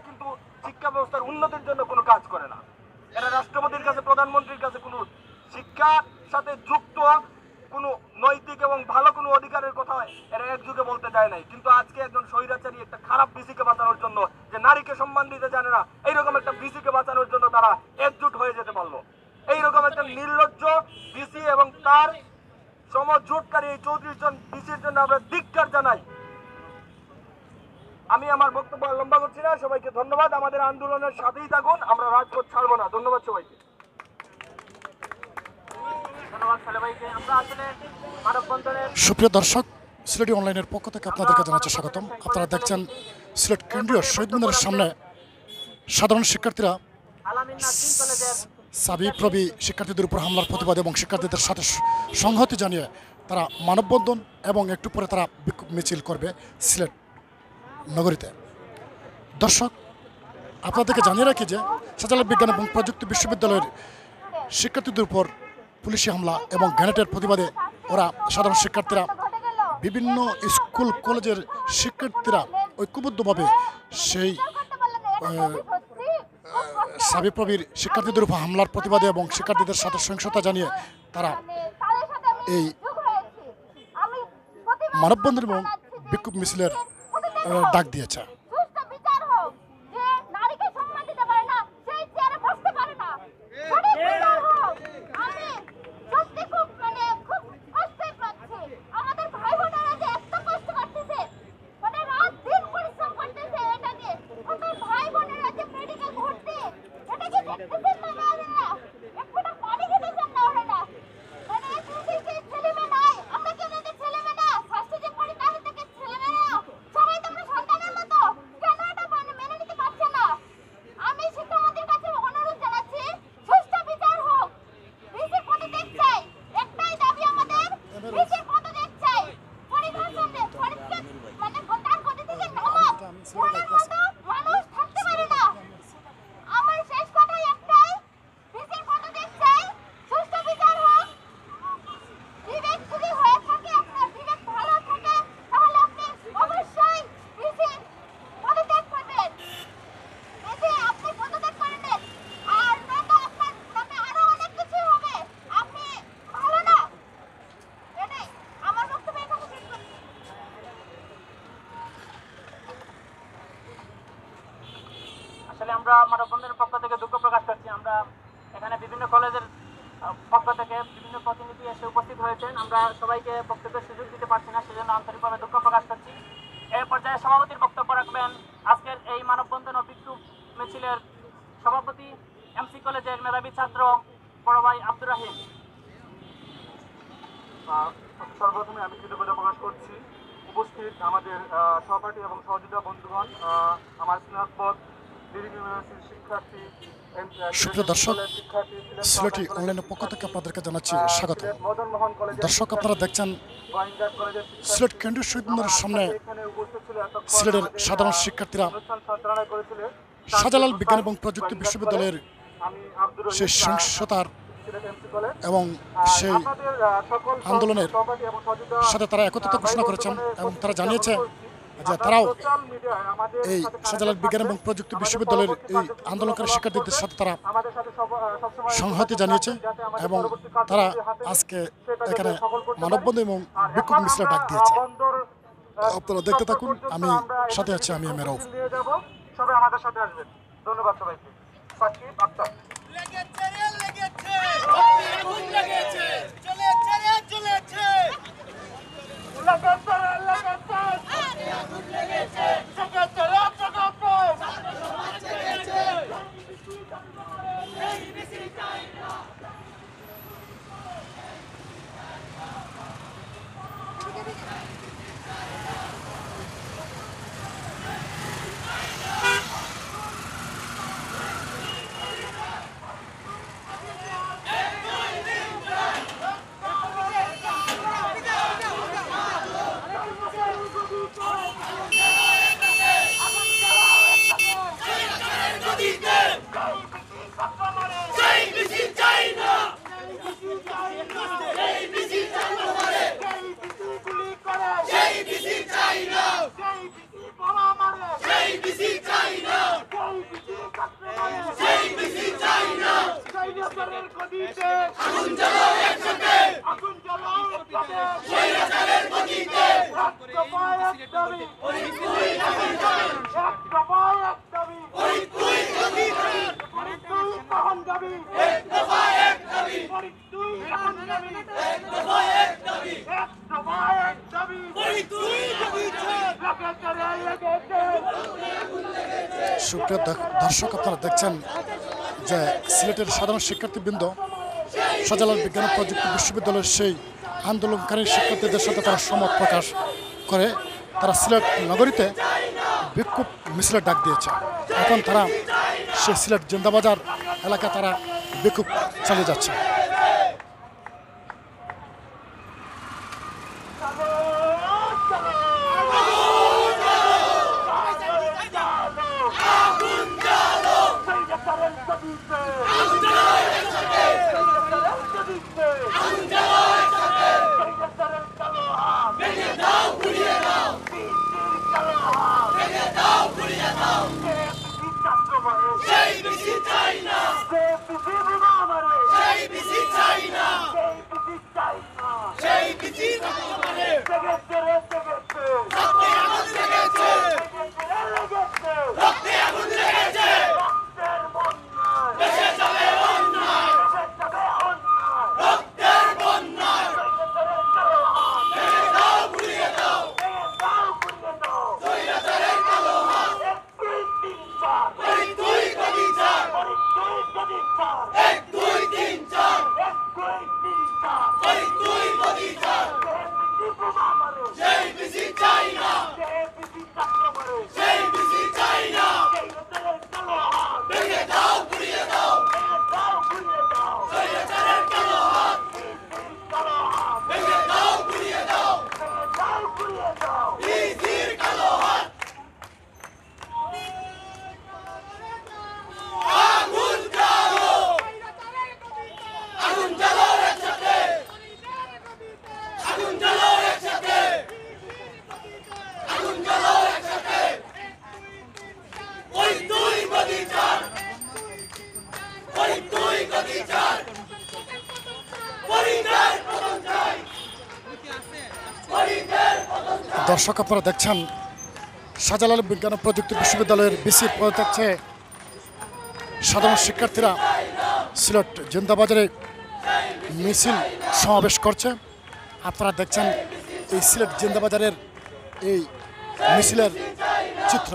কিন্তু শিক্ষা ব্যবস্থার উন্নতির জন্য কোনো কাজ করে না। এরা রাষ্ট্রপতির কাছে, প্রধানমন্ত্রীর কাছে কোনো শিক্ষার সাথে যুক্ত কোনো নৈতিক এবং ভালো কোনো অধিকারের কথা এরা এক যুগে বলতে চায় নাই। কিন্তু আজকে একজন স্বৈরাচারী একটা খারাপ ভিসিকে বাঁচানোর জন্য, যে নারীকে সম্মান দিতে জানে না, এইরকম একটা ভিসিকে বাঁচানোর জন্য তারা একজুট হয়ে যেতে পারলো। এইরকম একটা নির্লজ্জ ভিসি এবং তার সমজোটকারী এই 34 জন ভিসির জন্য আমরা ধিক্কার জানাই। আমি আমার বক্তব্য লম্বা করছি না। সবাইকে ধন্যবাদ। আমাদের আন্দোলনের সাথেই থাকুন, আমরা রাজপথ ছাড়বো না। ধন্যবাদ সবাইকে। সুপ্রিয় দর্শক, সিলেটি অনলাইনের পক্ষ থেকে আপনাদেরকে জানাচ্ছি স্বাগতম। আপনারা দেখছেন সিলেট কেন্দ্রীয় শহীদ মিনারের সামনে সাধারণ শিক্ষার্থীরা সাবিপ্রবি শিক্ষার্থীদের উপর হামলার প্রতিবাদ এবং শিক্ষার্থীদের সাথে সংহতি জানিয়ে তারা মানববন্ধন এবং একটু পরে তারা বিক্ষোভ মিছিল করবে সিলেট নগরীতে। দর্শক, আপনাদেরকে জানিয়ে রাখি যে শাহজালাল বিজ্ঞান এবং প্রযুক্তি বিশ্ববিদ্যালয়ের শিক্ষার্থীদের উপর পুলিশি হামলা এবং গ্রেনেডের প্রতিবাদে ওরা সাধারণ শিক্ষার্থীরা বিভিন্ন স্কুল কলেজের শিক্ষার্থীরা ঐক্যবদ্ধভাবে সেই সাবিপ্রবির শিক্ষার্থীদের উপর হামলার প্রতিবাদে এবং শিক্ষার্থীদের সাথে সহিংসতা জানিয়ে তারা এই মানববন্ধন এবং বিক্ষোভ মিছিলের ডাক দিয়েছে। আমরা মানববন্ধনের পক্ষ থেকে দুঃখ প্রকাশ করছি। আমরা এখানে বিভিন্ন কলেজের পক্ষ থেকে বিভিন্ন প্রতিনিধি এসে উপস্থিত হয়েছেন। আমরা সবাইকে বক্তব্যের সুযোগ দিতে পারছি না, সেজন্য আন্তরিকভাবে দুঃখ প্রকাশ করছি। এই পর্যায়ে সভাপতির বক্তব্য রাখবেন আজকের এই মানববন্ধন ও বিক্ষোভ মিছিলের সভাপতি এমসি কলেজের মেধাবী ছাত্র বড় ভাই আব্দুর রাহিম। সর্বপ্রথমে আমি কৃতজ্ঞতা প্রকাশ করছি উপস্থিত আমাদের সহপাঠী এবং সহযোগিতা বন্ধুগণ, আমার স্নাতক সুপ্রিয় দর্শক, সিলেটি অনলাইনের পক্ষ থেকে আপনাদেরকে জানাচ্ছি স্বাগত। দর্শক, আপনারা দেখছেন সিলেট কেন্দ্রীয় শহীদ মিনারের সামনে সিলেটের সাধারণ শিক্ষার্থীরা শাহজালাল বিজ্ঞান এবং প্রযুক্তি বিশ্ববিদ্যালয়ের সেই সহিংসতার এবং সেই আন্দোলনের সাথে তারা একত্রিত ঘোষণা করেছেন এবং তারা জানিয়েছে যে তারাও এই শাহজালাল বিজ্ঞান এবং প্রযুক্তি বিশ্ববিদ্যালয়ের এই আন্দোলনকারী শিক্ষার্থীদের সাথে তারা সংহতি জানিয়েছে এবং তারা আজকে এখানে মানববন্ধন এবং বিক্ষোভ মিছিলের ডাক দিয়েছে। আপনারা দেখতে থাকুন, আমি সাথে আছি, আমি মেরাউফ। সবাই আমাদের সাথে আসবেন। ধন্যবাদ সবাইকে। আগুন জ্বালাও একসাথে আগুন জ্বালাও একসাথে স্বৈরাচারের গতিতে এক দফায় এক দাবি ফরিদপুর অধিকার এক দফায় এক দাবি ফরিদপুর অধিকার ফরিদপুর মহান দাবি এক দফায় এক দাবি ফরিদপুর মহান দাবি এক দফায় এক দাবি এক দফায় এক দাবি ফরিদপুর অধিকার লেগেছে সুপ্রিয় দর্শক, আপনারা দেখছেন যে সিলেটের সাধারণ শিক্ষার্থীবৃন্দ শাহজালাল বিজ্ঞান ও প্রযুক্তি বিশ্ববিদ্যালয়ের সেই আন্দোলনকারী শিক্ষার্থীদের সাথে তারা সমত প্রকাশ করে তারা সিলেট নগরীতে বিক্ষোভ মিছিলের ডাক দিয়েছে। এখন তারা সেই সিলেট জিন্দাবাজার এলাকায় তারা বিক্ষোভ চালিয়ে যাচ্ছে। দর্শক, আপনারা দেখছেন শাহজালাল বিজ্ঞান ও প্রযুক্তি বিশ্ববিদ্যালয়ের বিসির পদত্যাগে সাধারণ শিক্ষার্থীরা সিলেট জিন্দাবাজারে মিছিল সমাবেশ করছে। আপনারা দেখছেন এই সিলেট জিন্দাবাজারের এই মিছিলের চিত্র।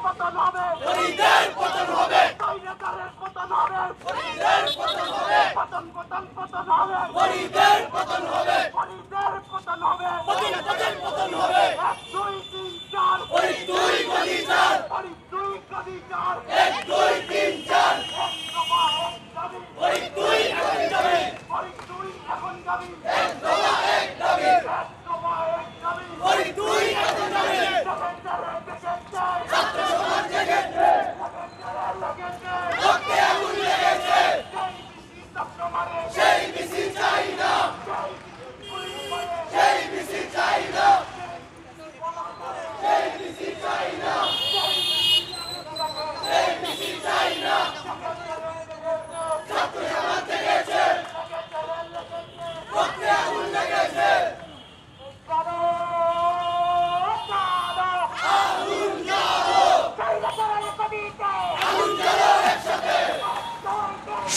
পতন হবে, পতন হবে, পতন হবে, পতন হবে, পতন হবে।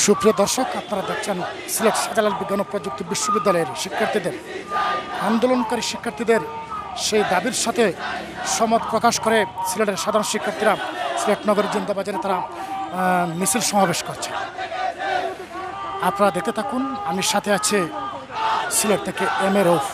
সুপ্রিয় দর্শক, আপনারা দেখছেন সিলেট শাহজালাল বিজ্ঞান ও প্রযুক্তি বিশ্ববিদ্যালয়ের শিক্ষার্থীদের, আন্দোলনকারী শিক্ষার্থীদের সেই দাবির সাথে সমত প্রকাশ করে সিলেটের সাধারণ শিক্ষার্থীরা সিলেট নগরের জিন্দাবাজারে তারা মিছিল সমাবেশ করছে। আপনারা দেখতে থাকুন, আমি সাথে আছে সিলেট থেকে M A Rauf.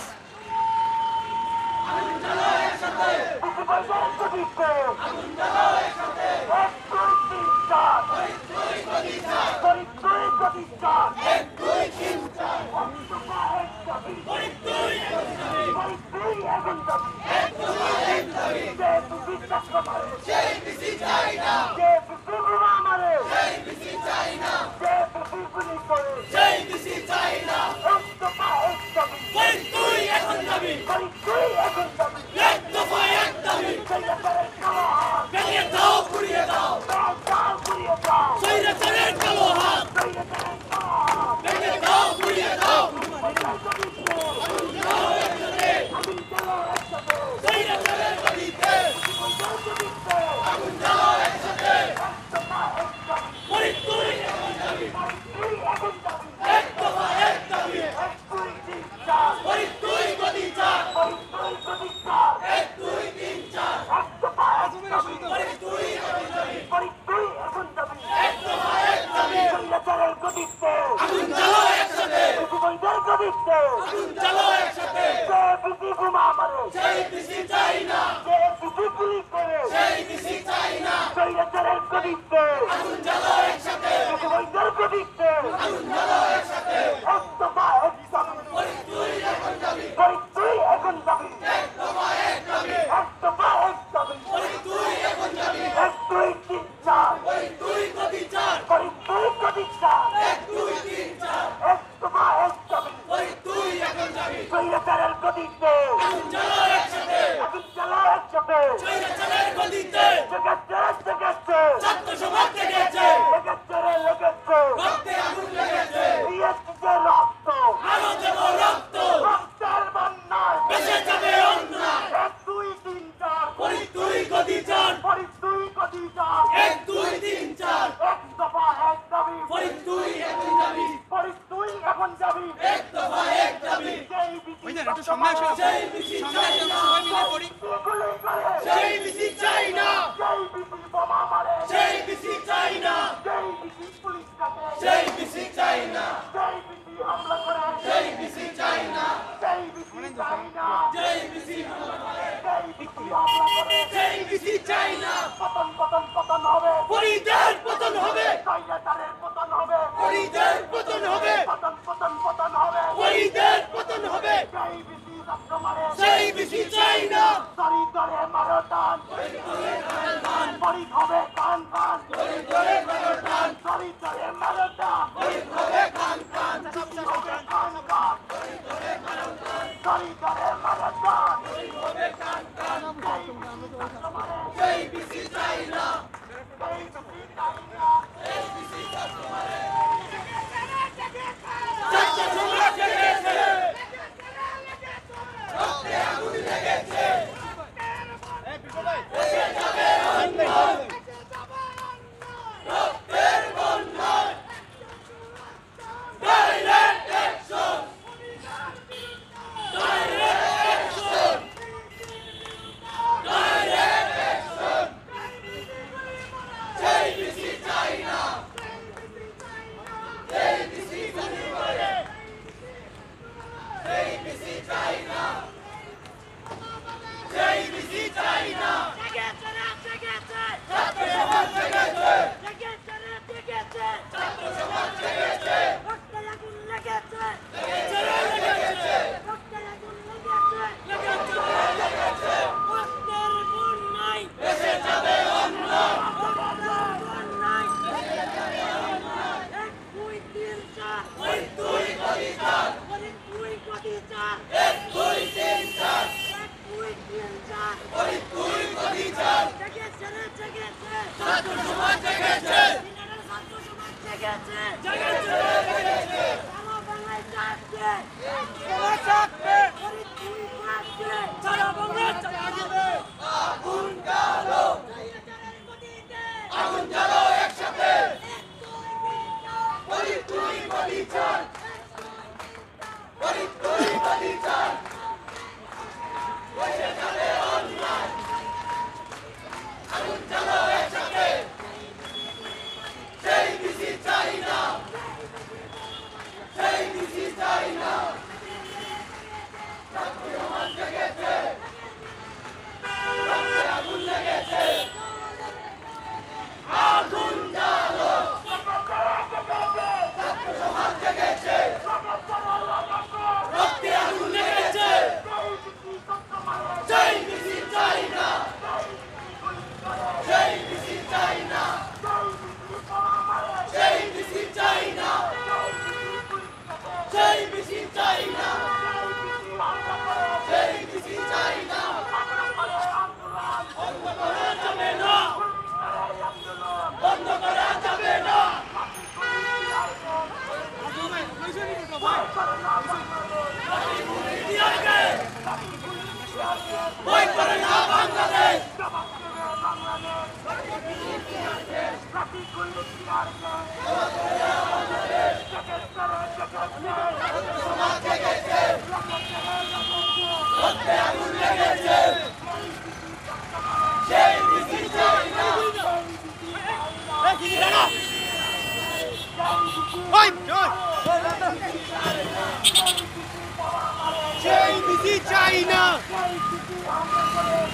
JBC China!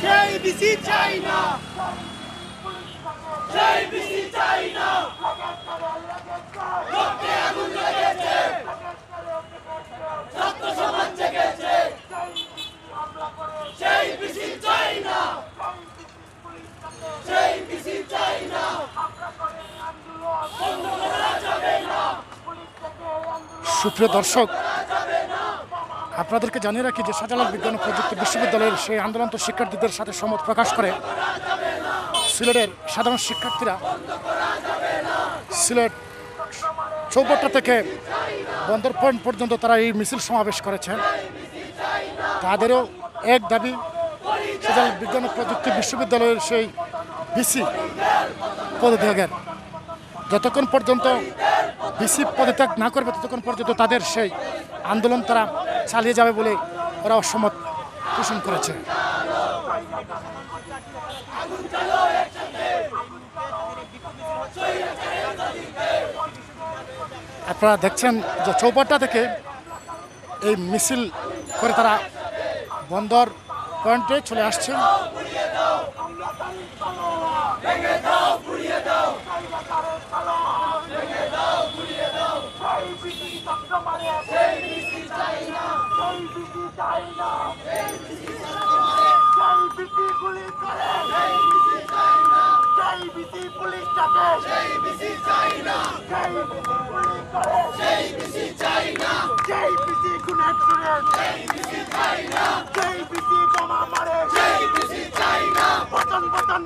JBC China! JBC China! রক্তে আগুন লেগেছে ছাত্র সমাজ জেগেছে JBC China! JBC China! বন্ধ করা যাবে না সুপ্রিয় দর্শক, আপনাদেরকে জানিয়ে রাখি যে শাহজালাল বিজ্ঞান ও প্রযুক্তি বিশ্ববিদ্যালয়ের সেই আন্দোলনত শিক্ষার্থীদের সাথে সমত প্রকাশ করে সিলেটের সাধারণ শিক্ষার্থীরা সিলেট চৌপট্টা থেকে বন্দর পয়েন্ট পর্যন্ত তারা এই মিছিল সমাবেশ করেছেন। তাদেরও এক দাবি, শাহজালাল বিজ্ঞান ও প্রযুক্তি বিশ্ববিদ্যালয়ের সেই বিসি পদত্যাগের। যতক্ষণ পর্যন্ত বিসি পদত্যাগ না করবে ততক্ষণ পর্যন্ত তাদের সেই আন্দোলন তারা চালিয়ে যাবে বলে ওরা অসম্মত পোষণ করেছে। আপনারা দেখছেন যে চৌপাট্টা থেকে এই মিছিল করে তারা বন্দর পয়েন্টে চলে আসছেন।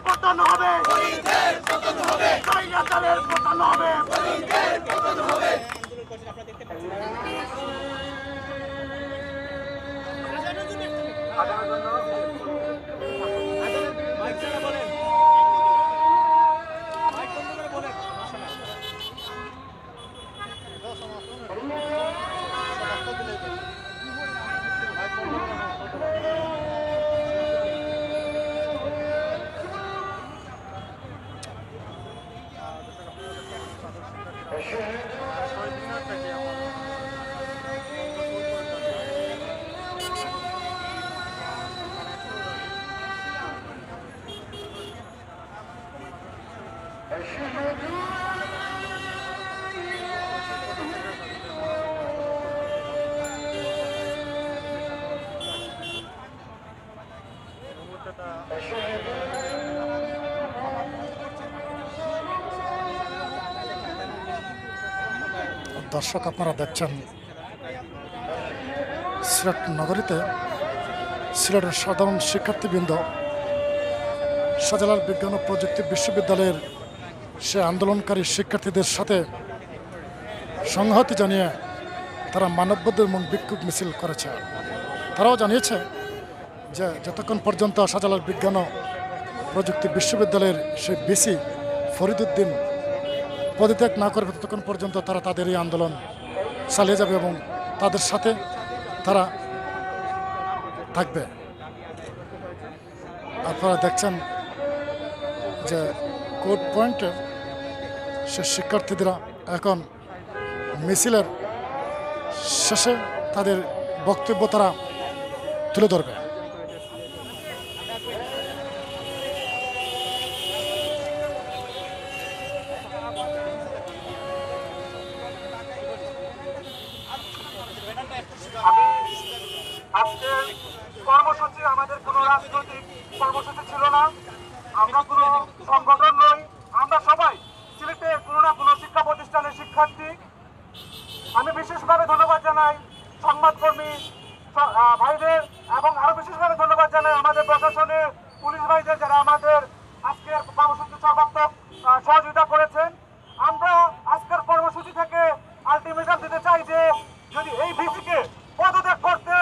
পতন হবে, পতন হবে। দর্শক, আপনারা দেখছেন সিলেট নগরীতে সিলেটের সাধারণ শিক্ষার্থীবৃন্দ শাহজালাল বিজ্ঞান ও প্রযুক্তি বিশ্ববিদ্যালয়ের সে আন্দোলনকারী শিক্ষার্থীদের সাথে সংহতি জানিয়ে তারা মানববন্ধন এবং বিক্ষোভ মিছিল করেছে। তারাও জানিয়েছে যে যতক্ষণ পর্যন্ত শাহজালাল বিজ্ঞান ও প্রযুক্তি বিশ্ববিদ্যালয়ের সেই বিসি ফরিদউদ্দিন পদত্যাগ না করবে ততক্ষণ পর্যন্ত তারা তাদের এই আন্দোলন চালিয়ে যাবে এবং তাদের সাথে তারা থাকবে। আপনারা দেখছেন যে কোর্ট পয়েন্টে সে শিক্ষার্থীরা এখন মিছিলের শেষে তাদের বক্তব্য তারা তুলে ধরবে। আজকে কর্মসূচি আমাদের কোনো রাজনৈতিক কর্মসূচি ছিল না, আমরা কোনো সংগঠন নই, আমরা সবাই সিলেটে কোনো না কোনো শিক্ষা প্রতিষ্ঠানের শিক্ষার্থী। আমি বিশেষভাবে ধন্যবাদ জানাই সংবাদকর্মী ভাইদের এবং আরো বিশেষভাবে ধন্যবাদ জানাই আমাদের প্রশাসনের পুলিশ ভাইদের যারা আমাদের আজকের কর্মসূচি সর্বাত্মক সহযোগিতা করেছেন। আমরা আজকের কর্মসূচি থেকে আলটিমেটাম দিতে চাই যে যদি এই ভিসিকে পদত্যাগ করতে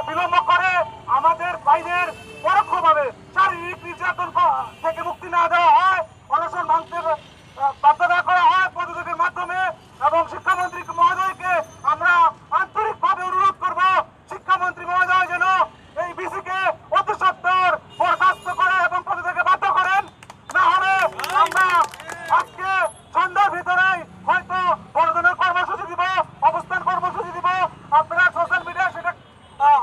বিলম্ব করে আমাদের ভাইদের পরোক্ষভাবে শারীরিক নির্যাতন থেকে মুক্তি না দেওয়া হয়, অনশন ভাঙতে বাধ্যতা করা হয় পদত্যাগের মাধ্যমে। এবং শিক্ষামন্ত্রী মহোদয়কে আমরা আন্তরিকভাবে অনুরোধ করব, শিক্ষামন্ত্রী মহোদয় যেন এই বিসিকে অতি সত্বর বরখাস্ত করে এবং পদত্যাগে বাধ্য করেন। না হলে আমরা আজকে সন্ধ্যার ভিতরেই হয়তো বড় ধরনের কর্মসূচি দিব, অবস্থান কর্মসূচি দিব। আপনারা সোশ্যাল মিডিয়ায় সেটা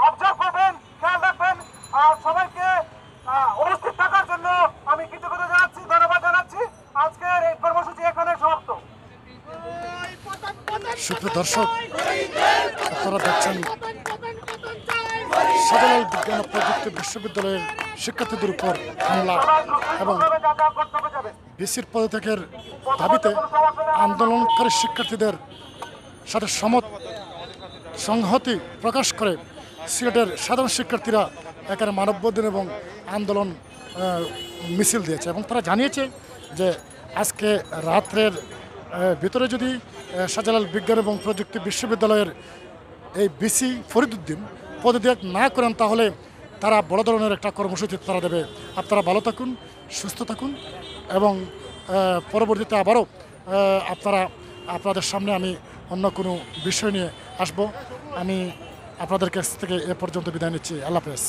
অবজার্ভ করবেন, খেয়াল রাখবেন। আর সবাইকে উপস্থিত থাকার জন্য আমি কৃতজ্ঞতা জানাচ্ছি, ধন্যবাদ জানাচ্ছি। আজকের এই কর্মসূচি এখানে সমাপ্ত। সুপ্রিয় দর্শক, আপনারা দেখছেন শাহজালাল বিজ্ঞান ও প্রযুক্তি বিশ্ববিদ্যালয়ের শিক্ষার্থীদের উপর হামলা এবং বিসির পদত্যাগের দাবিতে আন্দোলনকারী শিক্ষার্থীদের সাথে সংহতি প্রকাশ করে সিলেটের সাধারণ শিক্ষার্থীরা এখানে মানববন্ধন এবং আন্দোলন মিছিল দিয়েছে এবং তারা জানিয়েছে যে আজকে রাত্রের ভিতরে যদি শাহজালাল বিজ্ঞান এবং প্রযুক্তি বিশ্ববিদ্যালয়ের এই বিসি ফরিদউদ্দিন পদত্যাগ না করেন তাহলে তারা বড় ধরনের একটা কর্মসূচি তারা দেবে। আপনারা ভালো থাকুন, সুস্থ থাকুন এবং পরবর্তীতে আবারও আপনাদের সামনে আমি অন্য কোনো বিষয় নিয়ে আসব। আমি আপনাদের কাছ থেকে এ পর্যন্ত বিদায় নিচ্ছি। আল্লাহ হাফেজ।